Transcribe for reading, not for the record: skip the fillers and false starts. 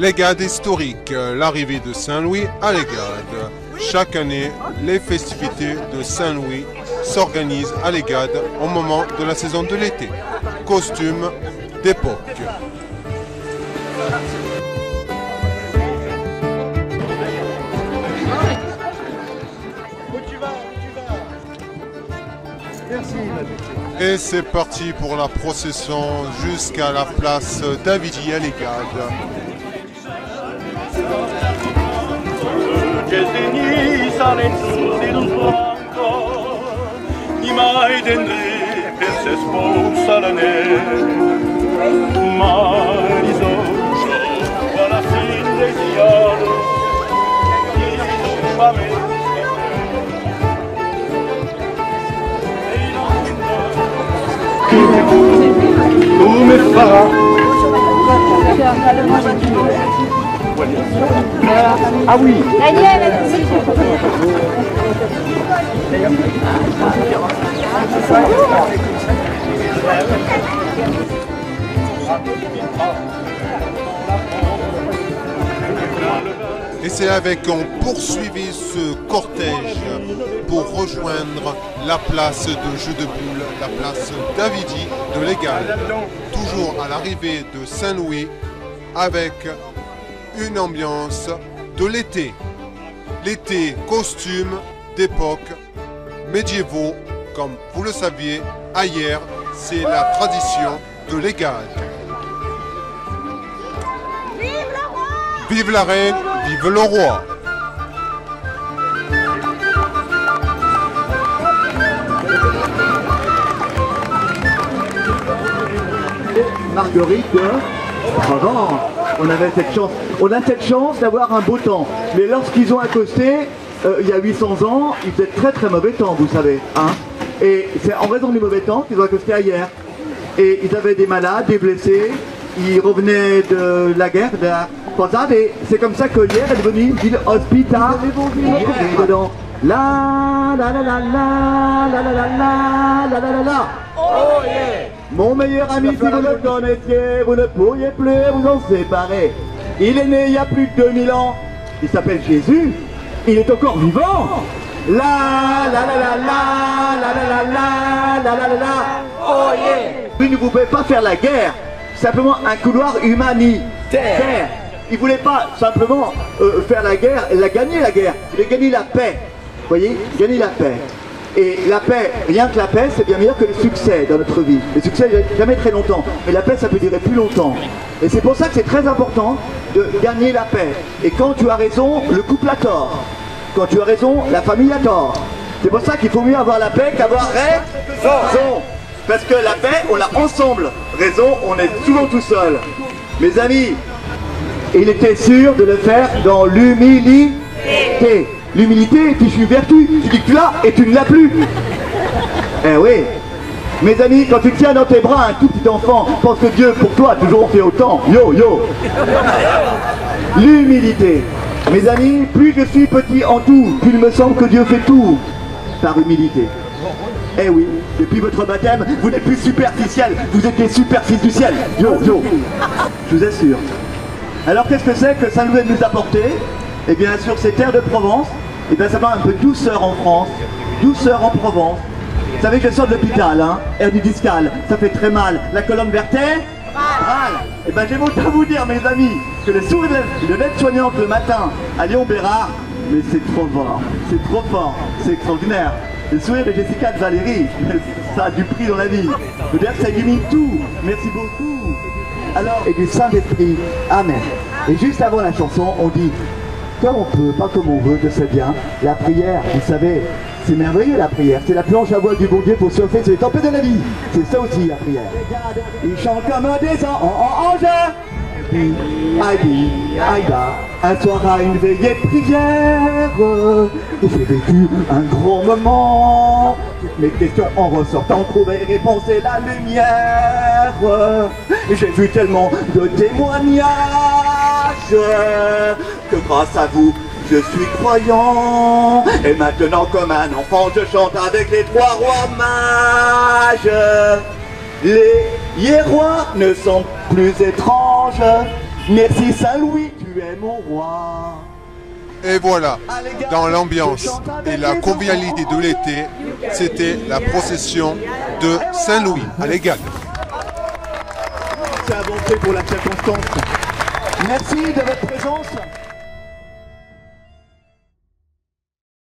L'Égade historique, l'arrivée de Saint-Louis à l'Égade. Chaque année, les festivités de Saint-Louis s'organisent à l'Égade au moment de la saison de l'été. Costumes d'époque. Et c'est parti pour la procession jusqu'à la place Davidi à l'Égade. Come farà? Ah oui. Et c'est avec qu'on poursuivit ce cortège pour rejoindre la place de Jeu de Boules, la place Davidi de l'Égade. Toujours à l'arrivée de Saint-Louis avec une ambiance de l'été. L'été, costumes d'époque médiévaux, comme vous le saviez, ailleurs, c'est la tradition de l'Égade. Vive la reine, vive le roi! Marguerite, avant, on avait cette chance. On a cette chance d'avoir un beau temps. Mais lorsqu'ils ont accosté, il y a 800 ans, il faisait très très mauvais temps, vous savez. Hein, et c'est en raison du mauvais temps qu'ils ont accosté ailleurs. Et ils avaient des malades, des blessés. Ils revenaient de la guerre, de la croisade. Et c'est comme ça que hier est devenue une ville hospitalière. Dedans. La la la la la la la la la la la la. Oh yeah! Mon meilleur ami, si vous le connaissiez, vous ne pourriez plus vous en séparer. Il est né il y a plus de 2000 ans. Il s'appelle Jésus. Il est encore vivant. La la la la la la la la la la la la. Oh yeah! Lui ne pouvait pas faire la guerre. Simplement un couloir humanitaire. Il voulait pas simplement faire la guerre, il a gagné la guerre. Il a gagné la paix. Vous voyez, gagner la paix. Et la paix, rien que la paix, c'est bien meilleur que le succès dans notre vie. Le succès ne dure jamais très longtemps, mais la paix, ça peut durer plus longtemps. Et c'est pour ça que c'est très important de gagner la paix. Et quand tu as raison, le couple a tort. Quand tu as raison, la famille a tort. C'est pour ça qu'il faut mieux avoir la paix qu'avoir raison. Parce que la paix, on l'a ensemble. Raison, on est souvent tout seul. Mes amis, il était sûr de le faire dans l'humilité. L'humilité est une vertu. Tu dis que tu l'as et tu ne l'as plus. Eh oui. Mes amis, quand tu tiens dans tes bras un tout petit enfant, pense que Dieu pour toi a toujours fait autant. Yo, yo. L'humilité. Mes amis, plus je suis petit en tout, plus il me semble que Dieu fait tout par humilité. Eh oui, depuis votre baptême, vous n'êtes plus superficiel, vous êtes des superficiels. Yo, yo. Je vous assure. Alors qu'est-ce que c'est que Saint-Louis nous a apporté? Eh bien sur ces terres de Provence, eh bien ça va un peu douceur en France, douceur en Provence. Vous savez que je sors de l'hôpital, hein, hernie discale, ça fait très mal. La colonne vertébrale. Eh bien j'ai autant vous dire mes amis, que le sourire de l'aide-soignante le matin à Lyon-Bérard, mais c'est trop fort, c'est extraordinaire. Le sourire de Jessica de Valérie, ça a du prix dans la vie. Je veux dire que ça illumine tout. Merci beaucoup. Alors, et du Saint-Esprit, Amen. Et juste avant la chanson, on dit comme on peut, pas comme on veut, je sais bien. La prière, vous savez, c'est merveilleux la prière. C'est la planche à voile du bon Dieu pour surfer sur les tempêtes de la vie. C'est ça aussi la prière. Ils chantent comme des anges. Aïda, un soir à une veillée de prière, j'ai vécu un grand moment. Toutes mes questions en ressortant trouvaient réponse et la lumière. J'ai vu tellement de témoignages que grâce à vous, je suis croyant. Et maintenant comme un enfant, je chante avec les trois rois mages. Les hiérois ne sont plus étranges. Merci Saint-Louis, tu es mon roi. Et voilà, dans l'ambiance et la convivialité de l'été, c'était la procession de Saint-Louis à l'Égade. C'est avancé pour la circonstance. Merci de votre présence.